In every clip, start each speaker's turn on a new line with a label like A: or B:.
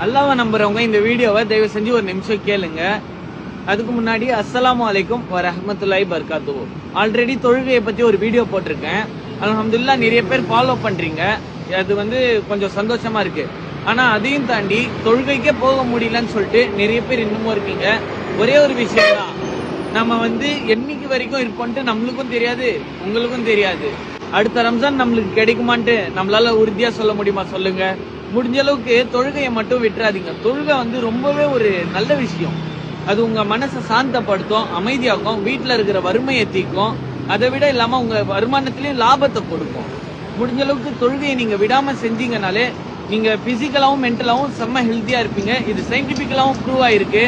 A: அல்லாஹ்வை நம்புறவங்க இந்த வீடியோவை தயவு செஞ்சு ஒரு நிமிஷம் கேளுங்க. அதுக்கு முன்னாடி அஸ்ஸலாமு அலைக்கும் வரஹ்மத்துல்லாஹி பரகாத்துஹு. ஆல்ரெடி தொழுகையை பத்தி ஒரு வீடியோ போட்டிருக்கேன். அல்ஹம்துலில்லாஹ் நிறைய பேர் ஃபாலோ பண்றீங்க. அது கொஞ்சம் சந்தோஷமா இருக்கு. ஆனா அதையும் தாண்டி தொழுகைக்கே போக முடியலன்னு சொல்லிட்டு நிறைய பேர் இன்னமும் இருக்கீங்க. ஒரே ஒரு விஷயம் தான், நம்ம என்னைக்கு வரைக்கும் இருப்போம்ட்டு நம்மளுக்கும் தெரியாது, உங்களுக்கும் தெரியாது. அடுத்த ரம்ஜான் நம்மளுக்கு கிடைக்குமான்ட்டு நம்மளால உறுதியா சொல்ல முடியுமா சொல்லுங்க? முடிஞ்ச அளவுக்கு தொழுகையை மட்டும் விட்டுறாதீங்க. தொழுகை ரொம்பவே ஒரு நல்ல விஷயம். அது உங்க மனசை சாந்தப்படுத்தும், அமைதியாக்கும், வீட்டுல இருக்கிற வறுமையை தீக்கும். அதை விட இல்லாம உங்க வருமானத்திலயும் லாபத்தை கொடுக்கும். முடிஞ்ச அளவுக்கு தொழுகையை நீங்க விடாம செஞ்சீங்கனாலே நீங்க பிசிக்கலாவும் மென்டலாவும் செம்ம ஹெல்த்தியா இருப்பீங்க. இது சயின்டிபிக்கலாவும் ப்ரூவ் ஆயிருக்கு.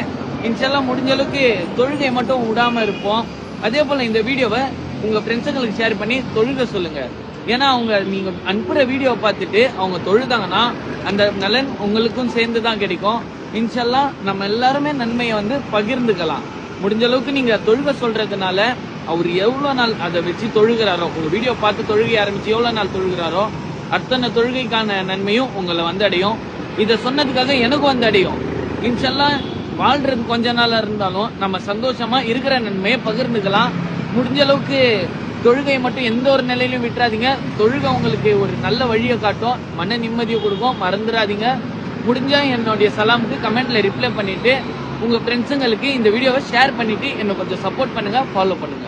A: இன்ஷால்லா முடிஞ்ச அளவுக்கு தொழுகை மட்டும் விடாம இருப்போம். அதே போல இந்த வீடியோவை உங்க ஃப்ரெண்ட்ஸுங்களுக்கு ஷேர் பண்ணி தொழுகை சொல்லுங்க. ஏன்னா நீங்க அனுப்புற வீடியோவை பார்த்துட்டு அவங்க தொழுதாங்கன்னா அந்த நலன் உங்களுக்கும் சேர்ந்து தான் கிடைக்கும். இன்ஷால்லா நம்ம எல்லாருமே நன்மையை பகிர்ந்துக்கலாம். முடிஞ்ச அளவுக்கு நீங்க தொழுகை சொல்றதுனால அவர் எவ்வளவு நாள் அதை வச்சு தொழுகிறாரோ, உங்க வீடியோ பார்த்து தொழுகை ஆரம்பிச்சு எவ்வளவு நாள் தொழுகிறாரோ அத்தனை தொழுகைக்கான நன்மையும் உங்களை அடையும். இதை சொன்னதுக்காக எனக்கும் அடையும். இன்ஷால்லா வாழ்றது கொஞ்ச நாளா இருந்தாலும் நம்ம சந்தோஷமா இருக்கிற நன்மையை பகிர்ந்துக்கலாம். முடிஞ்ச அளவுக்கு தொழுகையை மட்டும் எந்த ஒரு நிலையிலும் விட்டுறாதீங்க. தொழுகை உங்களுக்கு ஒரு நல்ல வழியை காட்டும், மன நிம்மதியை கொடுக்கும். மறந்துடாதீங்க. முடிஞ்சா என்னுடைய சலாமுக்கு கமெண்ட்ல ரிப்ளை பண்ணிட்டு உங்க ஃப்ரெண்ட்ஸுங்களுக்கு இந்த வீடியோவை ஷேர் பண்ணிட்டு என்ன கொஞ்சம் சப்போர்ட் பண்ணுங்க, ஃபாலோ பண்ணுங்க.